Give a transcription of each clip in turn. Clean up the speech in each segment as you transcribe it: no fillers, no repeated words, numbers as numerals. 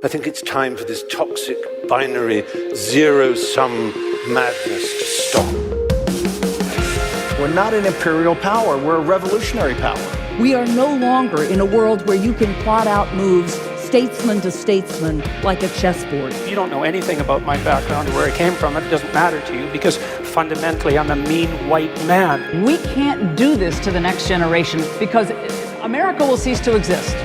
I think it's time for this toxic, binary, zero-sum madness to stop. We're not an imperial power, we're a revolutionary power. We are no longer in a world where you can plot out moves statesman to statesman like a chessboard. If you don't know anything about my background or where I came from, it doesn't matter to you because fundamentally I'm a mean white man. We can't do this to the next generation because America will cease to exist.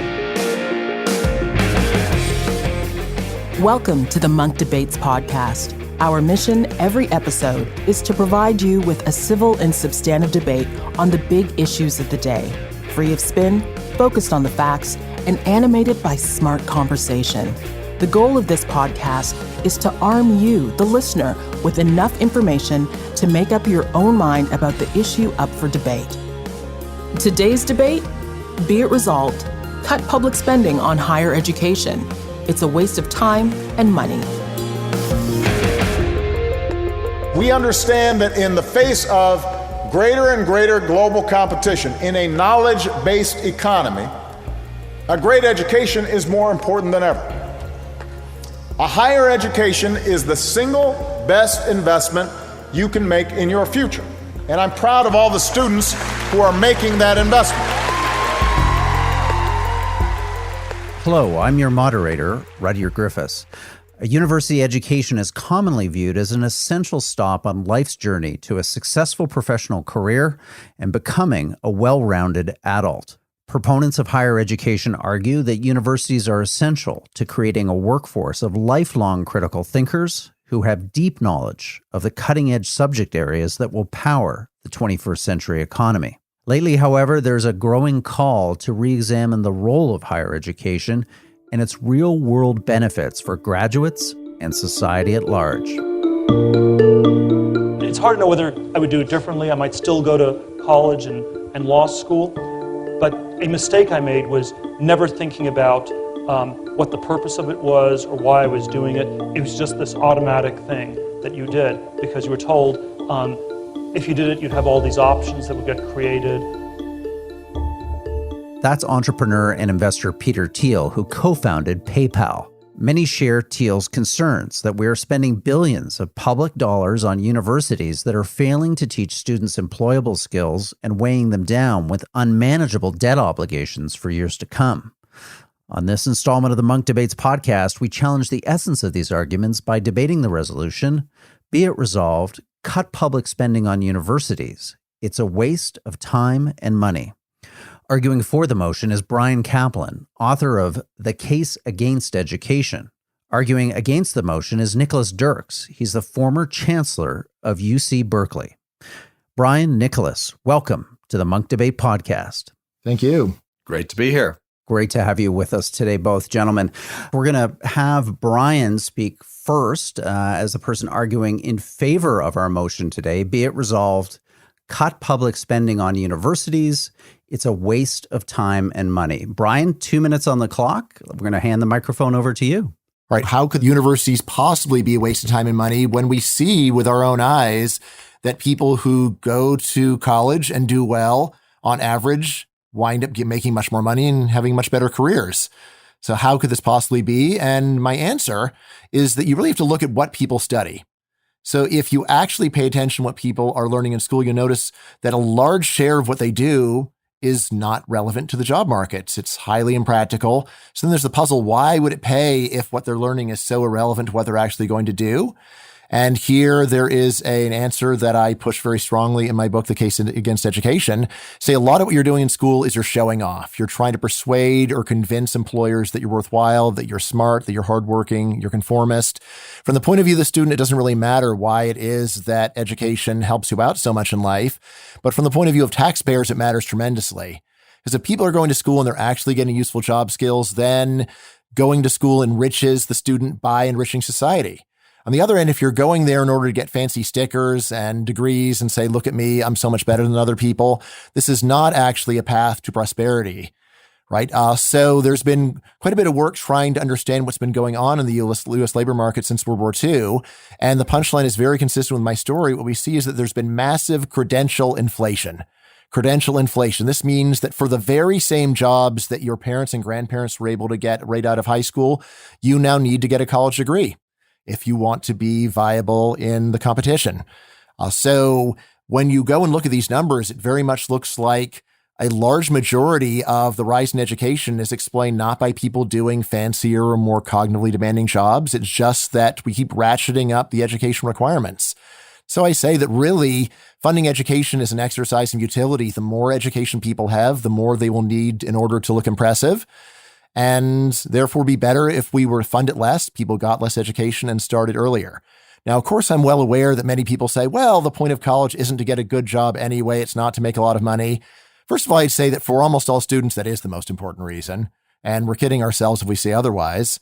Welcome to the Munk Debates podcast. Our mission every episode is to provide you with a civil and substantive debate on the big issues of the day, free of spin, focused on the facts, and animated by smart conversation. The goal of this podcast is to arm you, the listener, with enough information to make up your own mind about the issue up for debate. Today's debate, be it resolved, cut public spending on higher education. It's a waste of time and money. We understand that in the face of greater and greater global competition in a knowledge-based economy, a great education is more important than ever. A higher education is the single best investment you can make in your future. And I'm proud of all the students who are making that investment. Hello, I'm your moderator, Rudyard Griffiths. A university education is commonly viewed as an essential stop on life's journey to a successful professional career and becoming a well-rounded adult. Proponents of higher education argue that universities are essential to creating a workforce of lifelong critical thinkers who have deep knowledge of the cutting-edge subject areas that will power the 21st century economy. Lately, however, there's a growing call to re-examine the role of higher education and its real-world benefits for graduates and society at large. It's hard to know whether I would do it differently. I might still go to college and law school, but a mistake I made was never thinking about what the purpose of it was or why I was doing it. It was just this automatic thing that you did because you were told if you did it, you'd have all these options that would get created. That's entrepreneur and investor Peter Thiel, who co-founded PayPal. Many share Thiel's concerns that we are spending billions of public dollars on universities that are failing to teach students employable skills and weighing them down with unmanageable debt obligations for years to come. On this installment of the Munk Debates podcast, we challenge the essence of these arguments by debating the resolution, be it resolved, cut public spending on universities. It's a waste of time and money. Arguing for the motion is Bryan Caplan, author of The Case Against Education. Arguing against the motion is Dirks. He's the former chancellor of UC Berkeley. Bryan, Nicholas, welcome to the Munk Debate podcast. Thank you. Great to be here. Great to have you with us today, both gentlemen. We're going to have Bryan speak first as the person arguing in favor of our motion today. Be it resolved, cut public spending on universities. It's a waste of time and money. Bryan, 2 minutes on the clock. We're going to hand the microphone over to you. All right. How could universities possibly be a waste of time and money when we see with our own eyes that people who go to college and do well, on average, wind up making much more money and having much better careers? So how could this possibly be? And my answer is that you really have to look at what people study. So if you actually pay attention to what people are learning in school, you'll notice that a large share of what they do is not relevant to the job market. It's highly impractical. So then there's the puzzle. Why would it pay if what they're learning is so irrelevant to what they're actually going to do? And here there is an answer that I push very strongly in my book, The Case Against Education. Say a lot of what you're doing in school is you're showing off. You're trying to persuade or convince employers that you're worthwhile, that you're smart, that you're hardworking, you're conformist. From the point of view of the student, it doesn't really matter why it is that education helps you out so much in life. But from the point of view of taxpayers, it matters tremendously. Because if people are going to school and they're actually getting useful job skills, then going to school enriches the student by enriching society. On the other end, if you're going there in order to get fancy stickers and degrees and say, look at me, I'm so much better than other people, this is not actually a path to prosperity, right? So there's been quite a bit of work trying to understand what's been going on in the U.S. labor market since World War II. And the punchline is very consistent with my story. What we see is that there's been massive credential inflation. credential inflation. This means that for the very same jobs that your parents and grandparents were able to get right out of high school, you now need to get a college degree if you want to be viable in the competition. So when you go and look at these numbers, it very much looks like a large majority of the rise in education is explained not by people doing fancier or more cognitively demanding jobs. It's just that we keep ratcheting up the education requirements. So I say that really funding education is an exercise in utility. The more education people have, the more they will need in order to look impressive. And therefore be better if we were to fund it less, people got less education and started earlier. Now, of course, I'm well aware that many people say, well, the point of college isn't to get a good job anyway. It's not to make a lot of money. First of all, I'd say that for almost all students, that is the most important reason. And we're kidding ourselves if we say otherwise.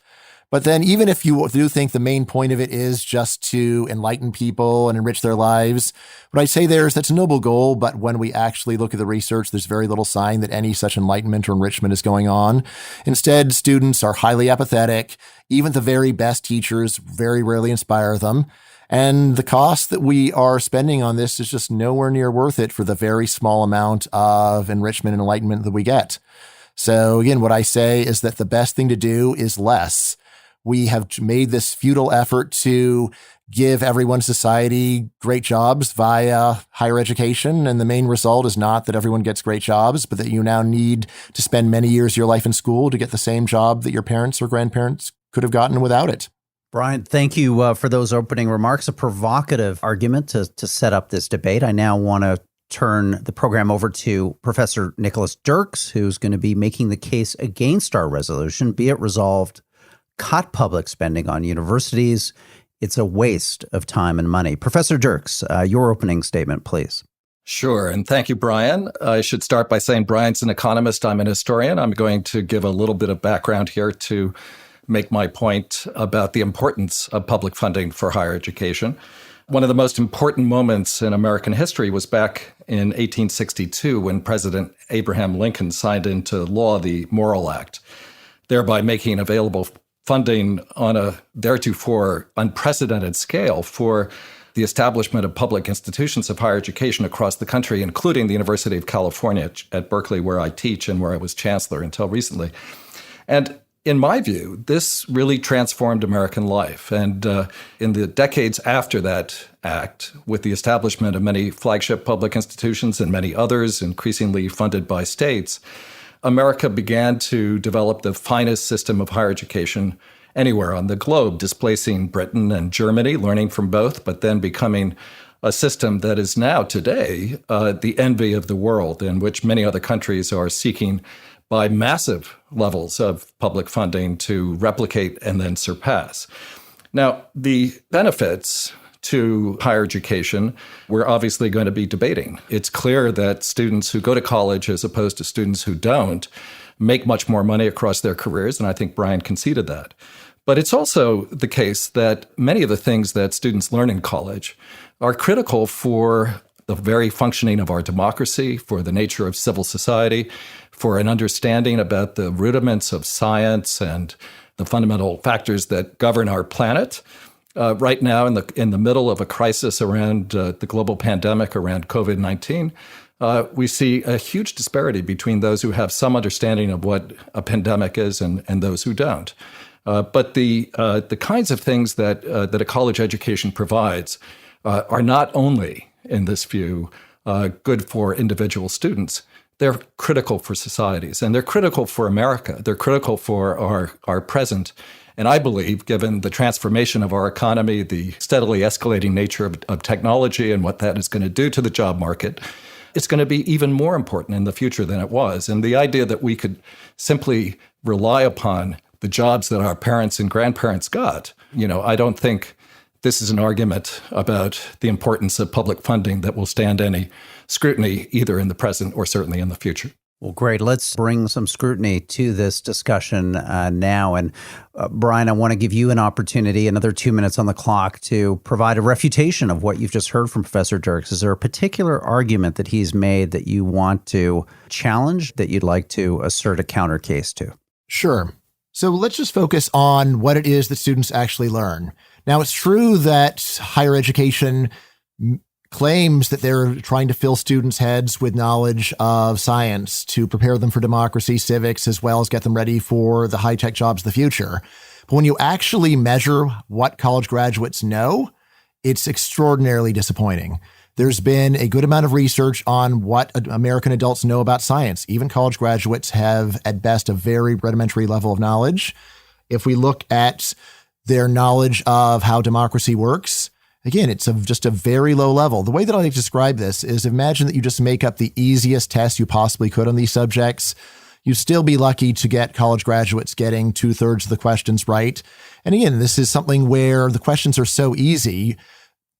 But then even if you do think the main point of it is just to enlighten people and enrich their lives, what I'd say there is that's a noble goal. But when we actually look at the research, there's very little sign that any such enlightenment or enrichment is going on. Instead, students are highly apathetic. Even the very best teachers very rarely inspire them. And the cost that we are spending on this is just nowhere near worth it for the very small amount of enrichment and enlightenment that we get. So again, what I say is that the best thing to do is less. We have made this futile effort to give everyone in society great jobs via higher education. And the main result is not that everyone gets great jobs, but that you now need to spend many years of your life in school to get the same job that your parents or grandparents could have gotten without it. Bryan, thank you for those opening remarks. A provocative argument to set up this debate. I now want to turn the program over to Professor Nicholas Dirks, who's going to be making the case against our resolution. Be it resolved, cut public spending on universities. It's a waste of time and money. Professor Dirks, your opening statement, please. Sure. And thank you, Bryan. I should start by saying Bryan's an economist. I'm an historian. I'm going to give a little bit of background here to make my point about the importance of public funding for higher education. One of the most important moments in American history was back in 1862 when President Abraham Lincoln signed into law the Morrill Act, thereby making available funding on a theretofore unprecedented scale for the establishment of public institutions of higher education across the country, including the University of California at Berkeley, where I teach and where I was chancellor until recently. And in my view, this really transformed American life. And in the decades after that act, with the establishment of many flagship public institutions and many others increasingly funded by states, America began to develop the finest system of higher education anywhere on the globe, displacing Britain and Germany, learning from both, but then becoming a system that is now today the envy of the world, in which many other countries are seeking by massive levels of public funding to replicate and then surpass. Now, the benefits to higher education, we're obviously going to be debating. It's clear that students who go to college as opposed to students who don't make much more money across their careers, and I think Bryan conceded that. But it's also the case that many of the things that students learn in college are critical for the very functioning of our democracy, for the nature of civil society, for an understanding about the rudiments of science and the fundamental factors that govern our planet. Right now, in the middle of a crisis around the global pandemic, around COVID-19, we see a huge disparity between those who have some understanding of what a pandemic is and those who don't. But the kinds of things that a college education provides are not only, in this view, good for individual students. They're critical for societies, and they're critical for America. They're critical for our present. And I believe, given the transformation of our economy, the steadily escalating nature of technology and what that is going to do to the job market, it's going to be even more important in the future than it was. And the idea that we could simply rely upon the jobs that our parents and grandparents got, I don't think this is an argument about the importance of public funding that will stand any scrutiny either in the present or certainly in the future. Well, great. Let's bring some scrutiny to this discussion now. And Bryan, I want to give you an opportunity, another 2 minutes on the clock, to provide a refutation of what you've just heard from Professor Dirks. Is there a particular argument that he's made that you want to challenge, that you'd like to assert a counter case to? Sure. So let's just focus on what it is that students actually learn. Now, it's true that higher education claims that they're trying to fill students' heads with knowledge of science to prepare them for democracy, civics, as well as get them ready for the high-tech jobs of the future. But when you actually measure what college graduates know, it's extraordinarily disappointing. There's been a good amount of research on what American adults know about science. Even college graduates have, at best, a very rudimentary level of knowledge. If we look at their knowledge of how democracy works, again, it's just a very low level. The way that I like to describe this is imagine that you just make up the easiest test you possibly could on these subjects. You'd still be lucky to get college graduates getting 2/3 of the questions right. And again, this is something where the questions are so easy,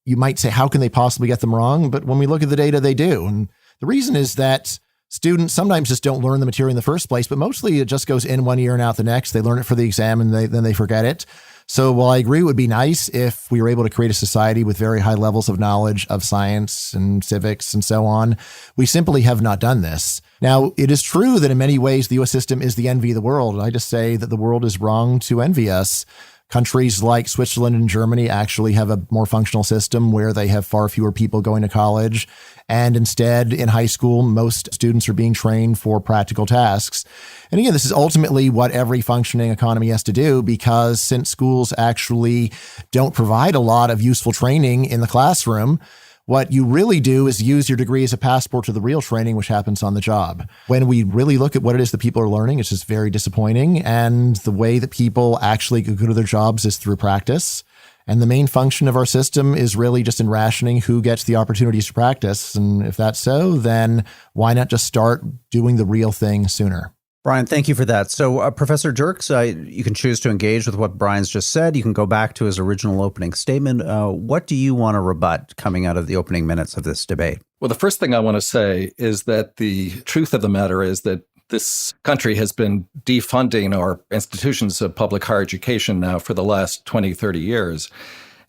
you might say, how can they possibly get them wrong? But when we look at the data, they do. And the reason is that students sometimes just don't learn the material in the first place, but mostly it just goes in one year and out the next. They learn it for the exam and then they forget it. So while I agree it would be nice if we were able to create a society with very high levels of knowledge of science and civics and so on, we simply have not done this. Now, it is true that in many ways the U.S. system is the envy of the world. I just say that the world is wrong to envy us. Countries like Switzerland and Germany actually have a more functional system where they have far fewer people going to college. And instead, in high school, most students are being trained for practical tasks. And again, this is ultimately what every functioning economy has to do, because since schools actually don't provide a lot of useful training in the classroom, what you really do is use your degree as a passport to the real training, which happens on the job. When we really look at what it is that people are learning, it's just very disappointing. And the way that people actually go to their jobs is through practice. And the main function of our system is really just in rationing who gets the opportunities to practice. And if that's so, then why not just start doing the real thing sooner? Bryan, thank you for that. So, Professor Dirks, you can choose to engage with what Bryan's just said. You can go back to his original opening statement. What do you want to rebut coming out of the opening minutes of this debate? Well, the first thing I want to say is that the truth of the matter is that this country has been defunding our institutions of public higher education now for the last 20, 30 years.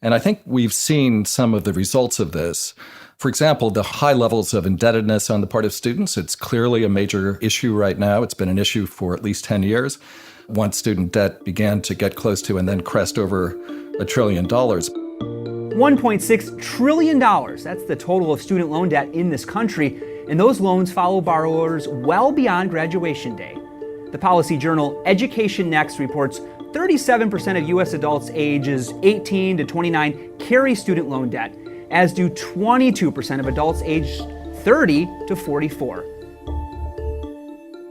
And I think we've seen some of the results of this. For example, the high levels of indebtedness on the part of students, it's clearly a major issue right now. It's been an issue for at least 10 years. Once student debt began to get close to and then crest over $1 trillion. $1.6 trillion. That's the total of student loan debt in this country. And those loans follow borrowers well beyond graduation day. The policy journal Education Next reports 37% of U.S. adults ages 18 to 29 carry student loan debt, as do 22% of adults aged 30 to 44.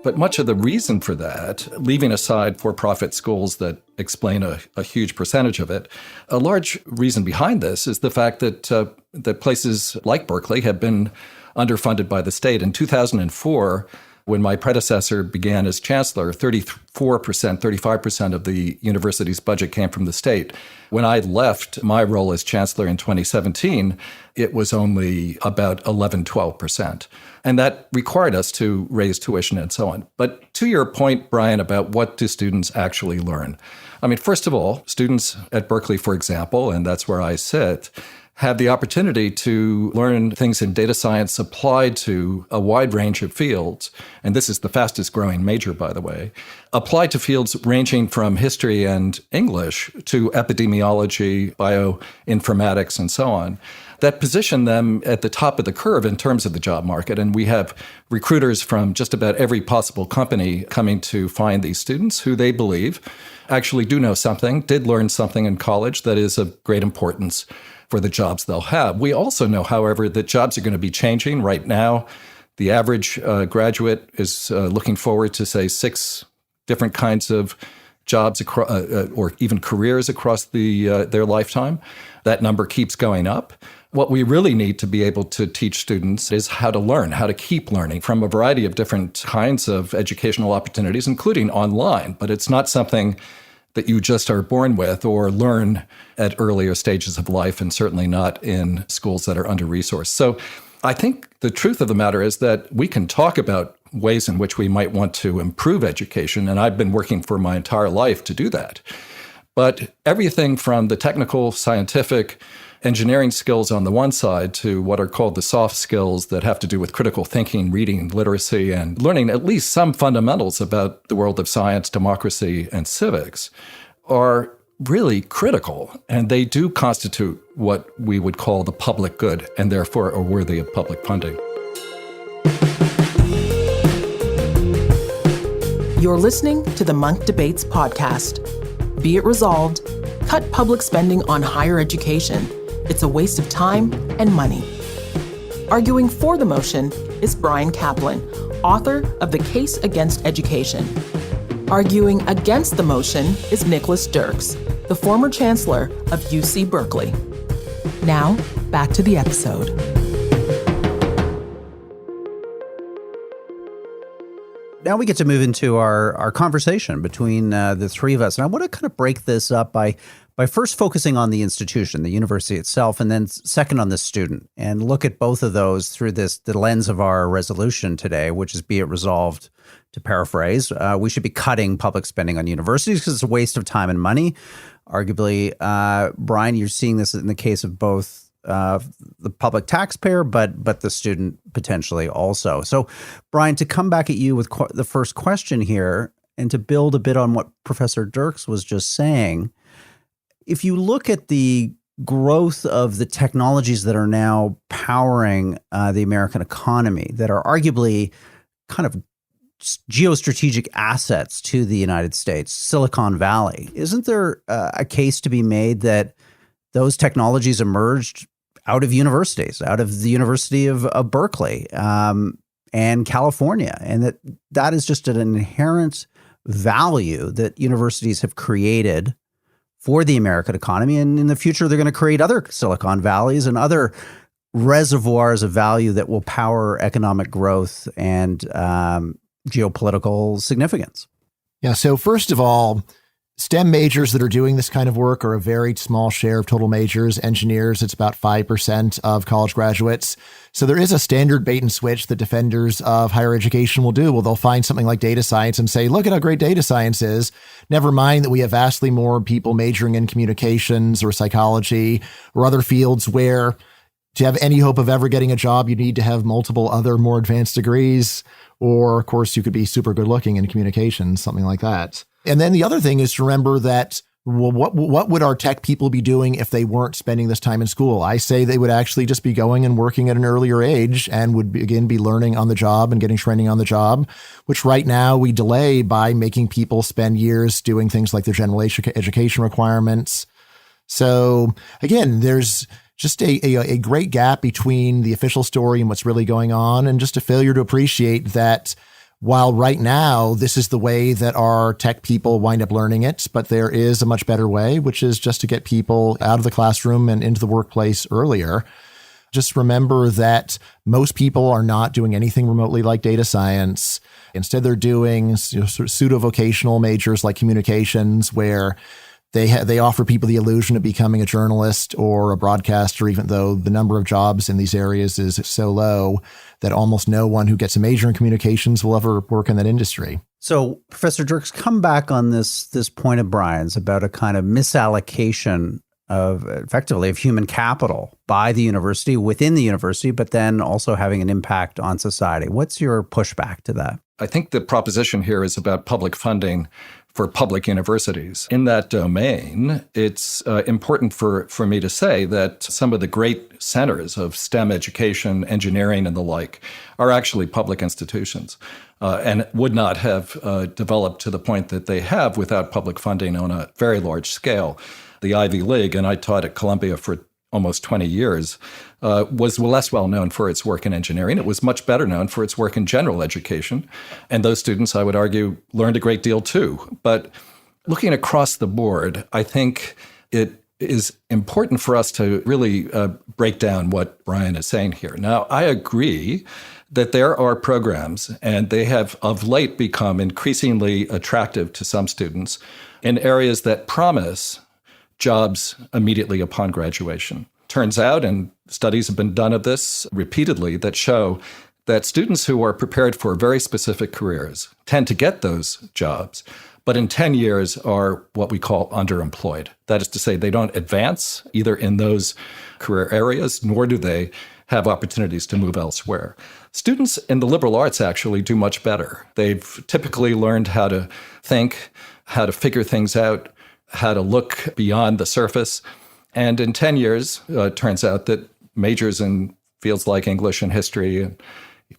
But much of the reason for that, leaving aside for-profit schools that explain a huge percentage of it, a large reason behind this is the fact that that places like Berkeley have been underfunded by the state. In 2004, when my predecessor began as chancellor, 35% of the university's budget came from the state. When I left my role as chancellor in 2017, it was only about 12%. And that required us to raise tuition and so on. But to your point, Bryan, about what do students actually learn? I mean, first of all, students at Berkeley, for example, and that's where I sit, have the opportunity to learn things in data science applied to a wide range of fields. And this is the fastest growing major, by the way, applied to fields ranging from history and English to epidemiology, bioinformatics, and so on, that position them at the top of the curve in terms of the job market. And we have recruiters from just about every possible company coming to find these students who they believe actually do know something, did learn something in college that is of great importance for the jobs they'll have. We also know, however, that jobs are going to be changing. Right now, the average graduate is looking forward to, say, 6 different kinds of jobs or even careers across their lifetime. That number keeps going up. What we really need to be able to teach students is how to learn, how to keep learning from a variety of different kinds of educational opportunities, including online. But it's not something that you just are born with or learn at earlier stages of life, and certainly not in schools that are under-resourced. So I think the truth of the matter is that we can talk about ways in which we might want to improve education, and I've been working for my entire life to do that. But everything from the technical, scientific, engineering skills on the one side to what are called the soft skills that have to do with critical thinking, reading, literacy, and learning at least some fundamentals about the world of science, democracy, and civics are really critical, and they do constitute what we would call the public good, and therefore are worthy of public funding. You're listening to the Munk Debates podcast. Be it resolved, cut public spending on higher education. It's a waste of time and money. Arguing for the motion is Bryan Caplan, author of The Case Against Education. Arguing against the motion is Nicholas Dirks, the former chancellor of UC Berkeley. Now, back to the episode. Now we get to move into our conversation between the three of us. And I want to kind of break this up by first focusing on the institution, the university itself, and then second on the student, and look at both of those through the lens of our resolution today, which is be it resolved, to paraphrase, we should be cutting public spending on universities because it's a waste of time and money. Arguably, Bryan, you're seeing this in the case of both the public taxpayer, but the student potentially also. So, Bryan, to come back at you with the first question here, and to build a bit on what Professor Dirks was just saying, if you look at the growth of the technologies that are now powering the American economy, that are arguably kind of geostrategic assets to the United States, Silicon Valley, isn't there a case to be made that those technologies emerged out of universities, out of the University of Berkeley and California, and that is just an inherent value that universities have created for the American economy, and in the future they're going to create other Silicon Valleys and other reservoirs of value that will power economic growth and geopolitical significance. Yeah, so first of all, STEM majors that are doing this kind of work are a very small share of total majors. Engineers, it's about 5% of college graduates. So there is a standard bait and switch that defenders of higher education will do. Well, they'll find something like data science and say, look at how great data science is. Never mind that we have vastly more people majoring in communications or psychology or other fields where to have any hope of ever getting a job, you need to have multiple other more advanced degrees. Or, of course, you could be super good looking in communications, something like that. And then the other thing is to remember that, well, what would our tech people be doing if they weren't spending this time in school? I say they would actually just be going and working at an earlier age and would again be learning on the job and getting training on the job, which right now we delay by making people spend years doing things like their general education requirements. So again, there's just a great gap between the official story and what's really going on, and just a failure to appreciate that while right now this is the way that our tech people wind up learning it, but there is a much better way, which is just to get people out of the classroom and into the workplace earlier. Just remember that most people are not doing anything remotely like data science. Instead, they're doing sort of pseudo-vocational majors like communications, where they offer people the illusion of becoming a journalist or a broadcaster, even though the number of jobs in these areas is so low that almost no one who gets a major in communications will ever work in that industry. So, Professor Dirks, come back on this point of Bryan's about a kind of misallocation of human capital by the university, within the university, but then also having an impact on society. What's your pushback to that? I think the proposition here is about public funding for public universities. In that domain, it's important for me to say that some of the great centers of STEM education, engineering, and the like are actually public institutions and would not have developed to the point that they have without public funding on a very large scale. The Ivy League, and I taught at Columbia for almost 20 years, was less well known for its work in engineering. It was much better known for its work in general education. And those students, I would argue, learned a great deal too. But looking across the board, I think it is important for us to really break down what Bryan is saying here. Now, I agree that there are programs, and they have of late become increasingly attractive to some students in areas that promise jobs immediately upon graduation. Turns out, and studies have been done of this repeatedly, that show that students who are prepared for very specific careers tend to get those jobs, but in 10 years are what we call underemployed. That is to say, they don't advance either in those career areas, nor do they have opportunities to move elsewhere. Students in the liberal arts actually do much better. They've typically learned how to think, how to figure things out, how to look beyond the surface. And in 10 years, it turns out that majors in fields like English and history and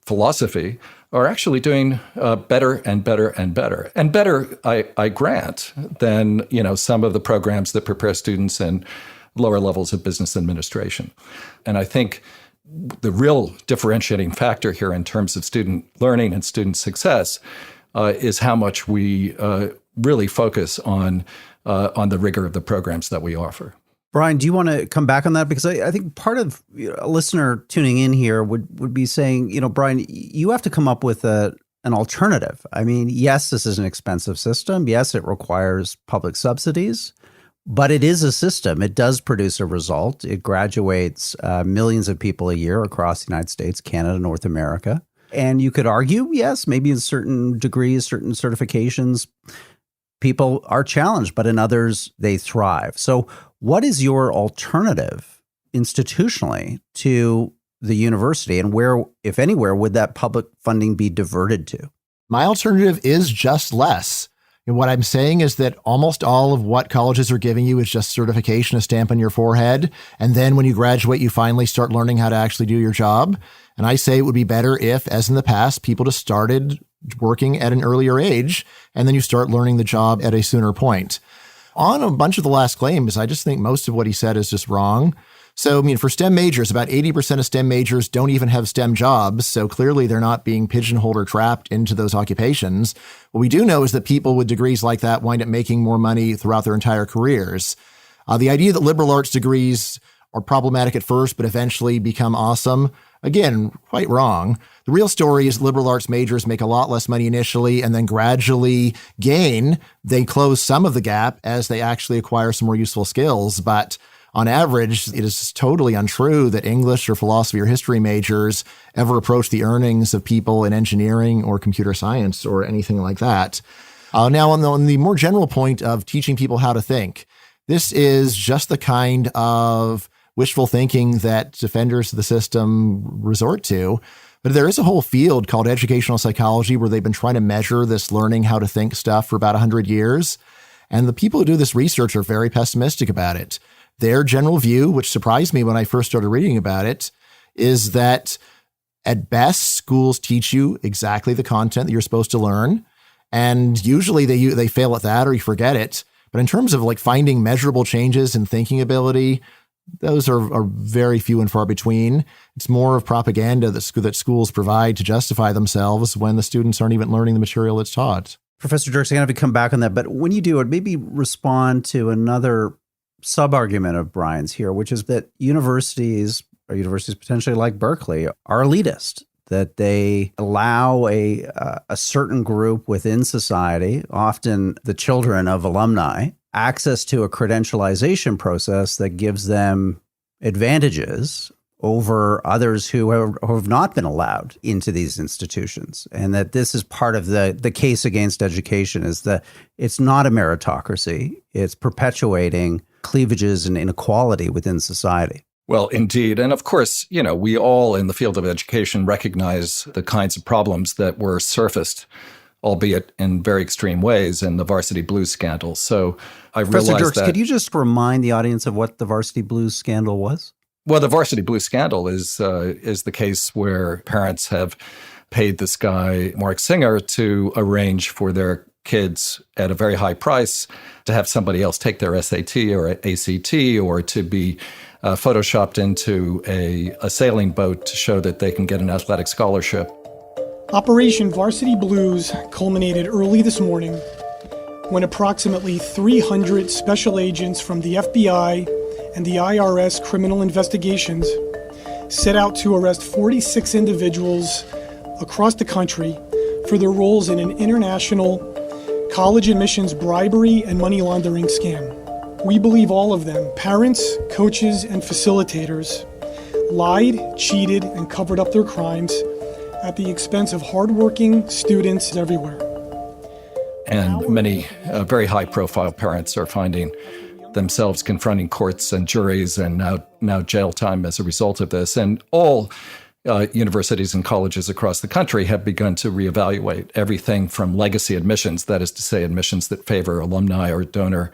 philosophy are actually doing better and better and better. And better, I grant, than some of the programs that prepare students in lower levels of business administration. And I think the real differentiating factor here in terms of student learning and student success is how much we really focus on the rigor of the programs that we offer. Bryan, do you want to come back on that? Because I think part of a listener tuning in here would be saying, Bryan, you have to come up with an alternative. I mean, yes, this is an expensive system. Yes, it requires public subsidies, but it is a system. It does produce a result. It graduates millions of people a year across the United States, Canada, North America. And you could argue, yes, maybe in certain degrees, certain certifications, people are challenged, but in others, they thrive. So what is your alternative institutionally to the university, and where, if anywhere, would that public funding be diverted to? My alternative is just less. And what I'm saying is that almost all of what colleges are giving you is just certification, a stamp on your forehead. And then when you graduate, you finally start learning how to actually do your job. And I say it would be better if, as in the past, people just started working at an earlier age, and then you start learning the job at a sooner point. On a bunch of the last claims, I just think most of what he said is just wrong. So, for STEM majors, about 80% of STEM majors don't even have STEM jobs. So clearly they're not being pigeonholed or trapped into those occupations. What we do know is that people with degrees like that wind up making more money throughout their entire careers. The idea that liberal arts degrees are problematic at first, but eventually become awesome, again, quite wrong. The real story is liberal arts majors make a lot less money initially and then gradually gain. They close some of the gap as they actually acquire some more useful skills. But on average, it is totally untrue that English or philosophy or history majors ever approach the earnings of people in engineering or computer science or anything like that. Now, on the more general point of teaching people how to think, this is just the kind of wishful thinking that defenders of the system resort to. But there is a whole field called educational psychology where they've been trying to measure this learning how to think stuff for about 100 years. And the people who do this research are very pessimistic about it. Their general view, which surprised me when I first started reading about it, is that at best, schools teach you exactly the content that you're supposed to learn. And usually they fail at that or you forget it. But in terms of finding measurable changes in thinking ability, those are very few and far between. It's more of propaganda that schools provide to justify themselves when the students aren't even learning the material that's taught. Professor Dirks, I'm going to come back on that. But when you do it, maybe respond to another sub-argument of Bryan's here, which is that universities potentially like Berkeley are elitist, that they allow a certain group within society, often the children of alumni, access to a credentialization process that gives them advantages over others who have not been allowed into these institutions. And that this is part of the case against education, is that it's not a meritocracy. It's perpetuating cleavages and inequality within society. Well, indeed. And of course, we all in the field of education recognize the kinds of problems that were surfaced, albeit in very extreme ways, in the Varsity Blues scandal. So I realized Professor Dirks, that... could you just remind the audience of what the Varsity Blues scandal was? Well, the Varsity Blues scandal is the case where parents have paid this guy, Mark Singer, to arrange for their kids at a very high price to have somebody else take their SAT or ACT, or to be photoshopped into a sailing boat to show that they can get an athletic scholarship. Operation Varsity Blues culminated early this morning when approximately 300 special agents from the FBI and the IRS criminal investigations set out to arrest 46 individuals across the country for their roles in an international college admissions bribery and money laundering scam. We believe all of them, parents, coaches, and facilitators, lied, cheated, and covered up their crimes at the expense of hardworking students everywhere. And many very high-profile parents are finding themselves confronting courts and juries and now jail time as a result of this. And all universities and colleges across the country have begun to reevaluate everything from legacy admissions, that is to say, admissions that favor alumni or donor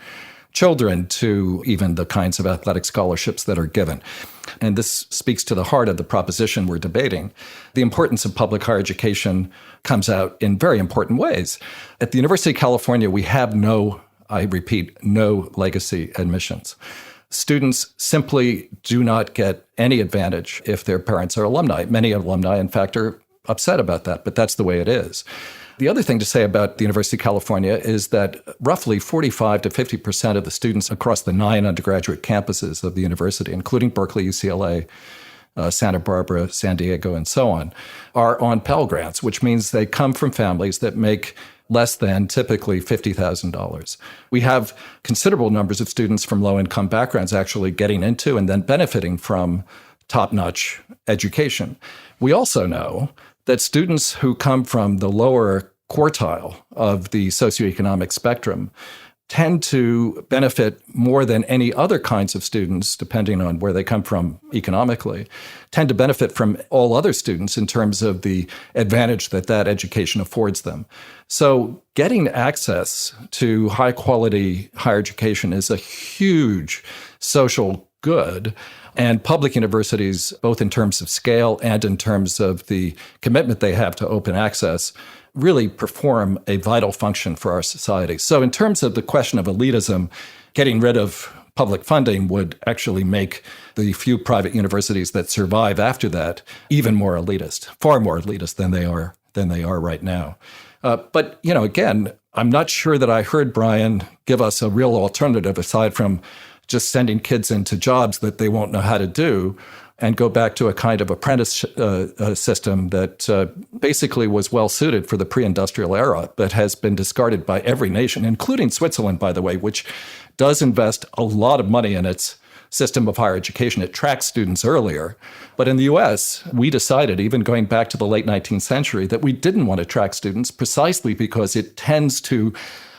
children to even the kinds of athletic scholarships that are given. And this speaks to the heart of the proposition we're debating. The importance of public higher education comes out in very important ways. At the University of California, we have no legacy admissions. Students simply do not get any advantage if their parents are alumni. Many alumni, in fact, are upset about that, but that's the way it is. The other thing to say about the University of California is that roughly 45 to 50% of the students across the 9 undergraduate campuses of the university, including Berkeley, UCLA, Santa Barbara, San Diego, and so on, are on Pell Grants, which means they come from families that make less than typically $50,000. We have considerable numbers of students from low-income backgrounds actually getting into and then benefiting from top-notch education. We also know that students who come from the lower quartile of the socioeconomic spectrum tend to benefit more than any other kinds of students, depending on where they come from economically, tend to benefit from all other students in terms of the advantage that that education affords them. So getting access to high-quality higher education is a huge social good. And public universities, both in terms of scale and in terms of the commitment they have to open access, really perform a vital function for our society. So in terms of the question of elitism, getting rid of public funding would actually make the few private universities that survive after that even more elitist, far more elitist than they are right now. But, again, I'm not sure that I heard Bryan give us a real alternative aside from just sending kids into jobs that they won't know how to do and go back to a kind of apprentice system that basically was well suited for the pre-industrial era, but has been discarded by every nation, including Switzerland, by the way, which does invest a lot of money in its system of higher education. It tracks students earlier. But in the US, we decided, even going back to the late 19th century, that we didn't want to track students precisely because it tends to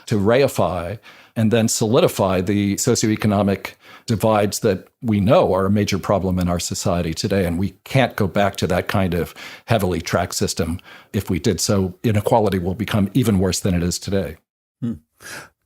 reify and then solidify the socioeconomic divides that we know are a major problem in our society today. And we can't go back to that kind of heavily tracked system. If we did so, inequality will become even worse than it is today.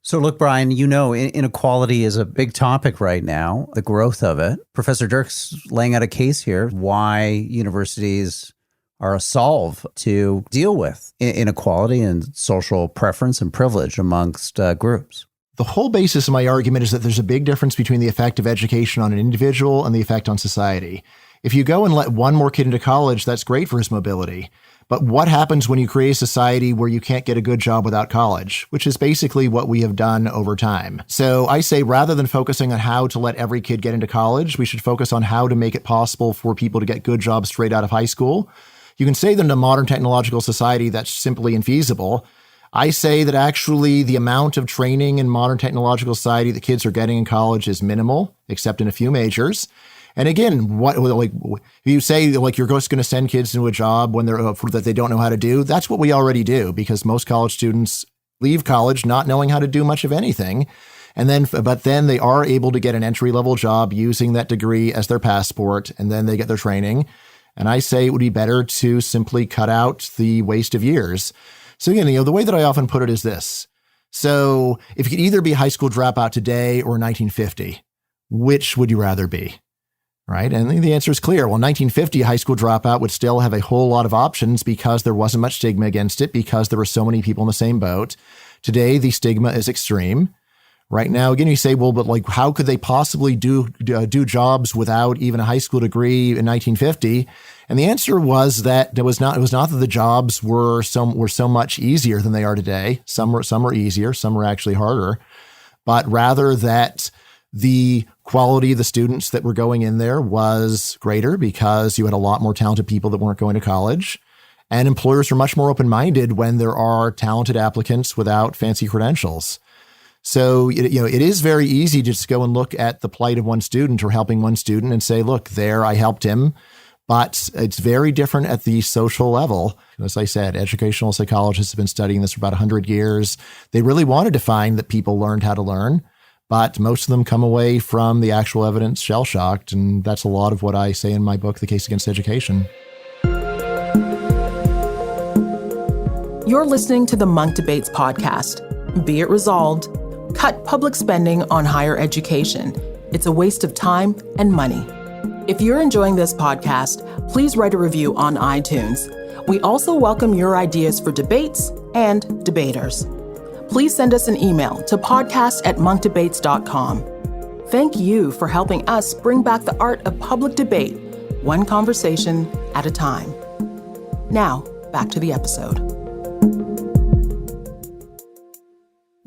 So look, Bryan, inequality is a big topic right now, the growth of it. Professor Dirks laying out a case here why universities are a solve to deal with inequality and social preference and privilege amongst groups. The whole basis of my argument is that there's a big difference between the effect of education on an individual and the effect on society. If you go and let one more kid into college, that's great for his mobility. But what happens when you create a society where you can't get a good job without college, which is basically what we have done over time. So I say rather than focusing on how to let every kid get into college, we should focus on how to make it possible for people to get good jobs straight out of high school. You can say that in a modern technological society, that's simply infeasible. I say that actually the amount of training in modern technological society that kids are getting in college is minimal, except in a few majors. And again, if you say you're just going to send kids into a job when that they don't know how to do, that's what we already do, because most college students leave college not knowing how to do much of anything. But then they are able to get an entry-level job using that degree as their passport, and then they get their training. And I say it would be better to simply cut out the waste of years. So again, the way that I often put it is this. So if you could either be a high school dropout today or 1950, which would you rather be? Right? And the answer is clear. Well, 1950, a high school dropout would still have a whole lot of options because there wasn't much stigma against it, because there were so many people in the same boat. Today, the stigma is extreme. Right now, again, you say, well, but how could they possibly do jobs without even a high school degree in 1950? And the answer was that it was not that the jobs were so much easier than they are today. Some were easier, some were actually harder, but rather that the quality of the students that were going in there was greater because you had a lot more talented people that weren't going to college. And employers are much more open-minded when there are talented applicants without fancy credentials. So, it is very easy to just go and look at the plight of one student or helping one student and say, look, there, I helped him. But it's very different at the social level. As I said, educational psychologists have been studying this for about 100 years. They really wanted to find that people learned how to learn, but most of them come away from the actual evidence shell-shocked. And that's a lot of what I say in my book, The Case Against Education. You're listening to the Munk Debates podcast. Be it resolved, Cut public spending on higher education. It's a waste of time and money. If you're enjoying this podcast, please write a review on iTunes. We also welcome your ideas for debates and debaters. Please send us an email to podcast@monkdebates.com. Thank you for helping us bring back the art of public debate, one conversation at a time. Now, back to the episode.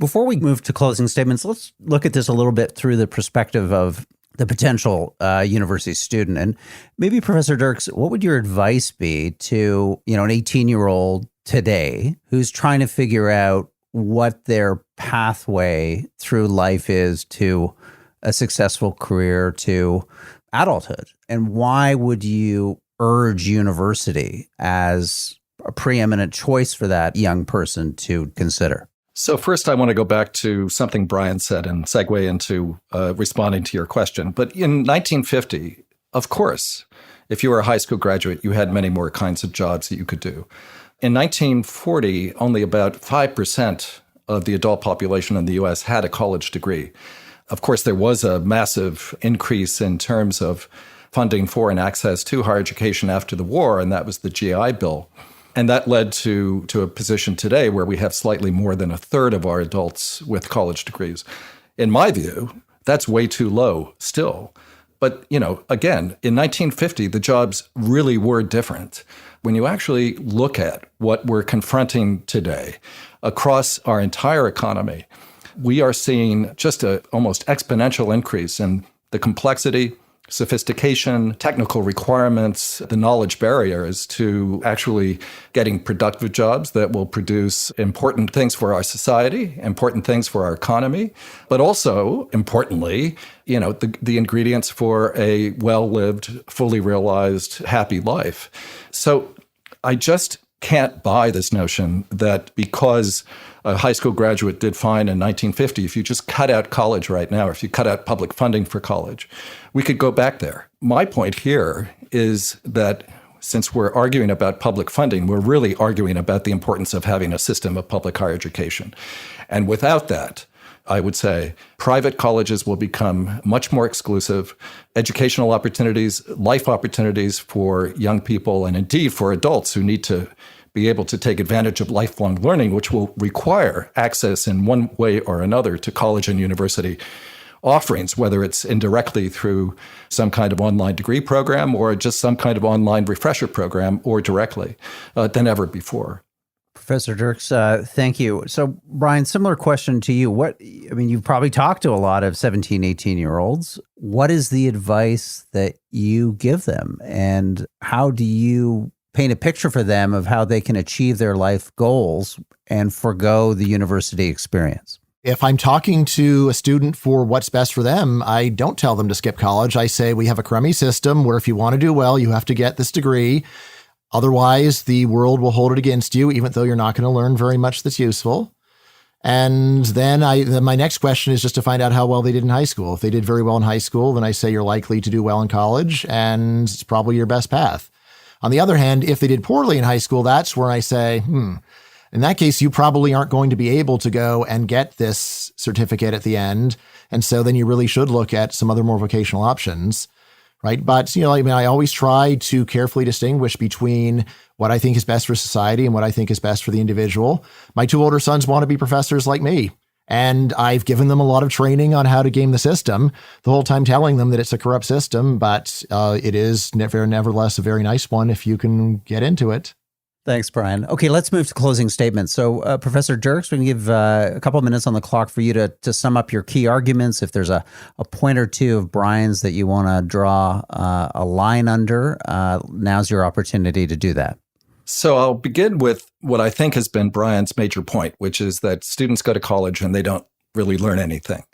Before we move to closing statements, let's look at this a little bit through the perspective of the potential university student. And maybe, Professor Dirks, what would your advice be to, an 18-year-old today who's trying to figure out what their pathway through life is to a successful career, to adulthood? And why would you urge university as a preeminent choice for that young person to consider? So first, I want to go back to something Bryan said and segue into responding to your question. But in 1950, of course, if you were a high school graduate, you had many more kinds of jobs that you could do. In 1940, only about 5% of the adult population in the U.S. had a college degree. Of course, there was a massive increase in terms of funding for and access to higher education after the war, and that was the GI Bill. And that led to a position today where we have slightly more than a third of our adults with college degrees. In my view, that's way too low still. But, again, in 1950, the jobs really were different. When you actually look at what we're confronting today across our entire economy, we are seeing just an almost exponential increase in the complexity, sophistication, technical requirements, the knowledge barriers to actually getting productive jobs that will produce important things for our society, important things for our economy, but also, importantly, the ingredients for a well-lived, fully realized, happy life. So I just can't buy this notion that because a high school graduate did fine in 1950, if you just cut out college right now, or if you cut out public funding for college, we could go back there. My point here is that since we're arguing about public funding, we're really arguing about the importance of having a system of public higher education. And without that, I would say private colleges will become much more exclusive. Educational opportunities, life opportunities for young people, and indeed for adults who need to be able to take advantage of lifelong learning, which will require access in one way or another to college and university offerings, whether it's indirectly through some kind of online degree program or just some kind of online refresher program, or directly than ever before. Professor Dirks, thank you. So, Bryan, similar question to you. You've probably talked to a lot of 17, 18-year-olds. What is the advice that you give them? And how do you paint a picture for them of how they can achieve their life goals and forgo the university experience? If I'm talking to a student for what's best for them, I don't tell them to skip college. I say we have a crummy system where if you want to do well, you have to get this degree. Otherwise, the world will hold it against you, even though you're not going to learn very much that's useful. And then my next question is just to find out how well they did in high school. If they did very well in high school, then I say you're likely to do well in college, and it's probably your best path. On the other hand, if they did poorly in high school, that's where I say, in that case, you probably aren't going to be able to go and get this certificate at the end. And so then you really should look at some other more vocational options, right? But, I always try to carefully distinguish between what I think is best for society and what I think is best for the individual. My two older sons want to be professors like me. And I've given them a lot of training on how to game the system, the whole time telling them that it's a corrupt system, but it is nevertheless a very nice one if you can get into it. Thanks, Bryan. Okay, let's move to closing statements. So, Professor Dirks, we can give a couple of minutes on the clock for you to sum up your key arguments. If there's a point or two of Bryan's that you want to draw a line under, now's your opportunity to do that. So I'll begin with what I think has been Bryan's major point, which is that students go to college and they don't really learn anything.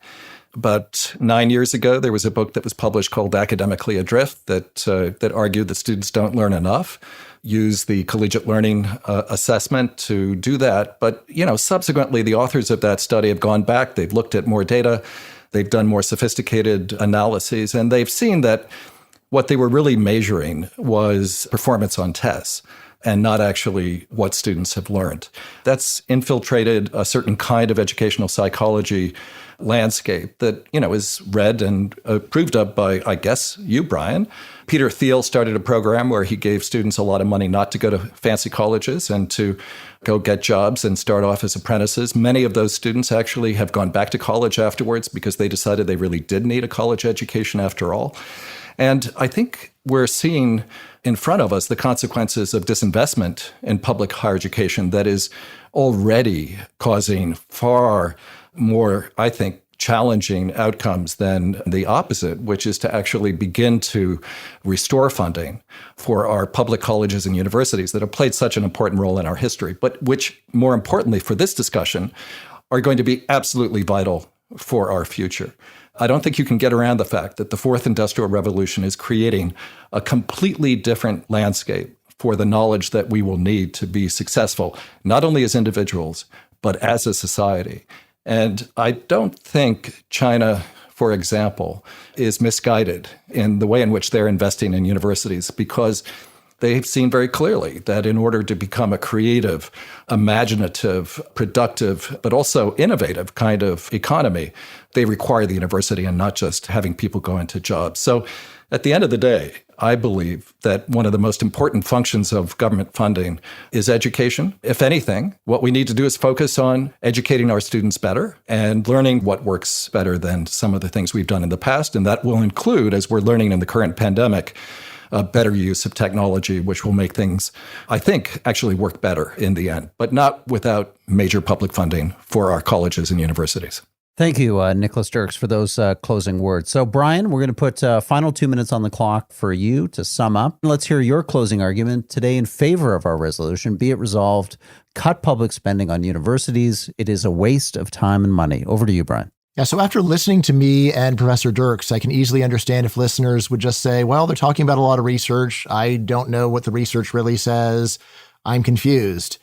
About 9 years ago, there was a book that was published called Academically Adrift that argued that students don't learn enough, use the collegiate learning assessment to do that. But, subsequently, the authors of that study have gone back. They've looked at more data. They've done more sophisticated analyses, and they've seen that what they were really measuring was performance on tests, and not actually what students have learned. That's infiltrated a certain kind of educational psychology landscape that, is read and approved of by, I guess, you, Bryan. Peter Thiel started a program where he gave students a lot of money not to go to fancy colleges and to go get jobs and start off as apprentices. Many of those students actually have gone back to college afterwards because they decided they really did need a college education after all. And I think we're seeing in front of us the consequences of disinvestment in public higher education that is already causing far more, I think, challenging outcomes than the opposite, which is to actually begin to restore funding for our public colleges and universities that have played such an important role in our history, but which, more importantly for this discussion, are going to be absolutely vital for our future. I don't think you can get around the fact that the fourth industrial revolution is creating a completely different landscape for the knowledge that we will need to be successful, not only as individuals, but as a society. And I don't think China, for example, is misguided in the way in which they're investing in universities, because they've seen very clearly that in order to become a creative, imaginative, productive, but also innovative kind of economy, they require the university and not just having people go into jobs. So at the end of the day, I believe that one of the most important functions of government funding is education. If anything, what we need to do is focus on educating our students better and learning what works better than some of the things we've done in the past. And that will include, as we're learning in the current pandemic, a better use of technology, which will make things, I think, actually work better in the end, but not without major public funding for our colleges and universities. Thank you, Nicholas Dirks, for those closing words. So, Bryan, we're going to put final 2 minutes on the clock for you to sum up. Let's hear your closing argument today in favor of our resolution. Be it resolved, cut public spending on universities. It is a waste of time and money. Over to you, Bryan. Yeah, so after listening to me and Professor Dirks, I can easily understand if listeners would just say, well, they're talking about a lot of research. I don't know what the research really says. I'm confused.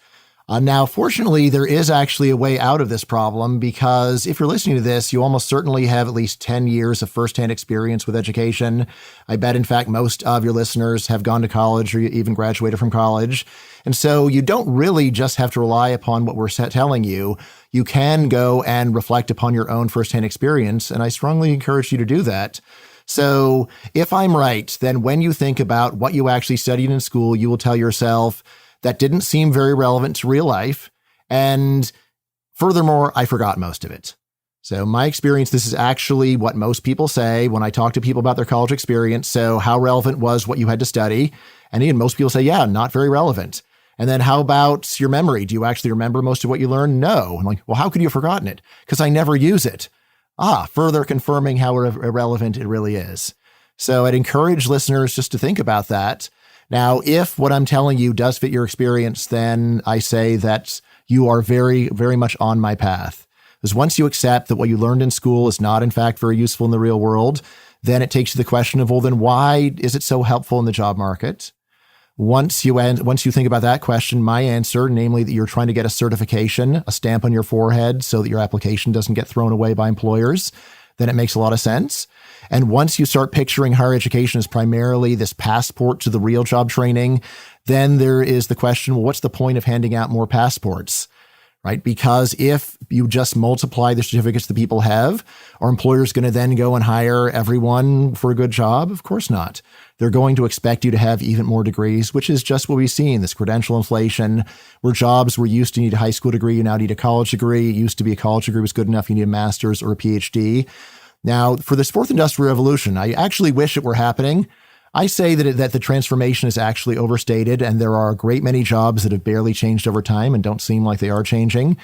Now, fortunately, there is actually a way out of this problem, because if you're listening to this, you almost certainly have at least 10 years of firsthand experience with education. I bet, in fact, most of your listeners have gone to college or even graduated from college. And so you don't really just have to rely upon what we're telling you. You can go and reflect upon your own firsthand experience, and I strongly encourage you to do that. So if I'm right, then when you think about what you actually studied in school, you will tell yourself, that didn't seem very relevant to real life. And furthermore, I forgot most of it. So my experience, this is actually what most people say when I talk to people about their college experience. So how relevant was what you had to study? And even most people say, yeah, not very relevant. And then how about your memory? Do you actually remember most of what you learned? No. I'm like, well, how could you have forgotten it? Because I never use it. Further confirming how irrelevant it really is. So I'd encourage listeners just to think about that. Now, if what I'm telling you does fit your experience, then I say that you are very, very much on my path. Because once you accept that what you learned in school is not, in fact, very useful in the real world, then it takes you to the question of, well, then why is it so helpful in the job market? Once you think about that question, my answer, namely that you're trying to get a certification, a stamp on your forehead so that your application doesn't get thrown away by employers, then it makes a lot of sense. And once you start picturing higher education as primarily this passport to the real job training, then there is the question, well, what's the point of handing out more passports, right? Because if you just multiply the certificates that people have, are employers going to then go and hire everyone for a good job? Of course not. They're going to expect you to have even more degrees, which is just what we've seen, this credential inflation, where jobs were used to need a high school degree, you now need a college degree. It used to be a college degree was good enough, you need a master's or a PhD. Now, for this fourth industrial revolution, I actually wish it were happening. I say that the transformation is actually overstated, and there are a great many jobs that have barely changed over time and don't seem like they are changing.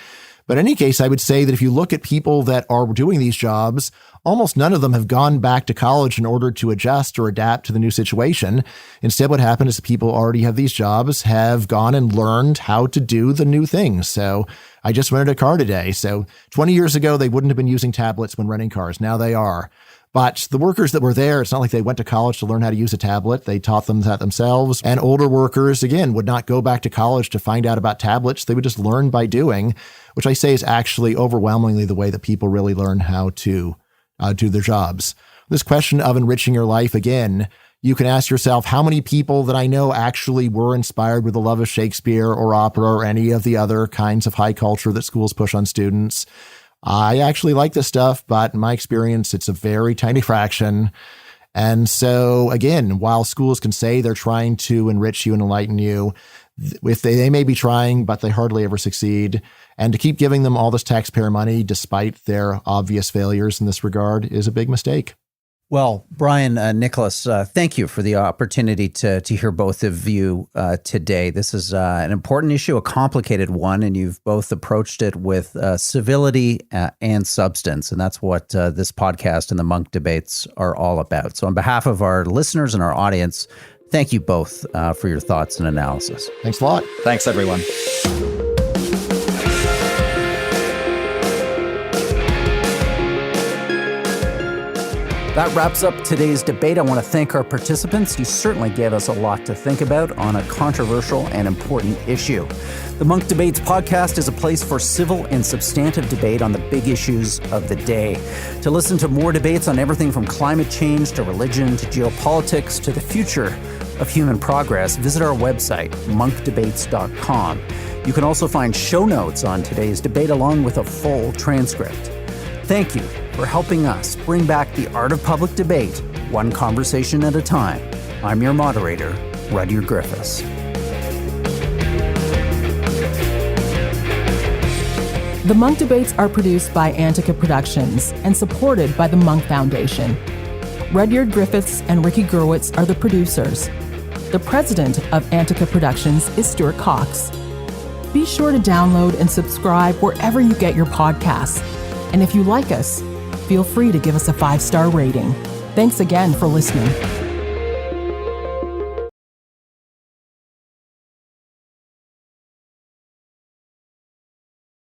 But in any case, I would say that if you look at people that are doing these jobs, almost none of them have gone back to college in order to adjust or adapt to the new situation. Instead, what happened is the people who already have these jobs have gone and learned how to do the new things. So I just rented a car today. So 20 years ago, they wouldn't have been using tablets when renting cars. Now they are. But the workers that were there, it's not like they went to college to learn how to use a tablet. They taught them that themselves. And older workers, again, would not go back to college to find out about tablets. They would just learn by doing, which I say is actually overwhelmingly the way that people really learn how to do their jobs. This question of enriching your life, again, you can ask yourself, how many people that I know actually were inspired with the love of Shakespeare or opera or any of the other kinds of high culture that schools push on students? I actually like this stuff, but in my experience, it's a very tiny fraction. And so, again, while schools can say they're trying to enrich you and enlighten you, if they may be trying, but they hardly ever succeed. And to keep giving them all this taxpayer money, despite their obvious failures in this regard, is a big mistake. Well, Bryan, Nicholas, thank you for the opportunity to hear both of you today. This is an important issue, a complicated one, and you've both approached it with civility and substance. And that's what this podcast and the Munk debates are all about. So on behalf of our listeners and our audience, thank you both for your thoughts and analysis. Thanks a lot. Thanks, everyone. That wraps up today's debate. I want to thank our participants. You certainly gave us a lot to think about on a controversial and important issue. The Munk Debates podcast is a place for civil and substantive debate on the big issues of the day. To listen to more debates on everything from climate change to religion to geopolitics to the future of human progress, visit our website, monkdebates.com. You can also find show notes on today's debate along with a full transcript. Thank you for helping us bring back the art of public debate, one conversation at a time. I'm your moderator, Rudyard Griffiths. The Munk Debates are produced by Antica Productions and supported by the Munk Foundation. Rudyard Griffiths and Ricky Gerwitz are the producers. The president of Antica Productions is Stuart Cox. Be sure to download and subscribe wherever you get your podcasts. And if you like us, feel free to give us a 5-star rating. Thanks again for listening.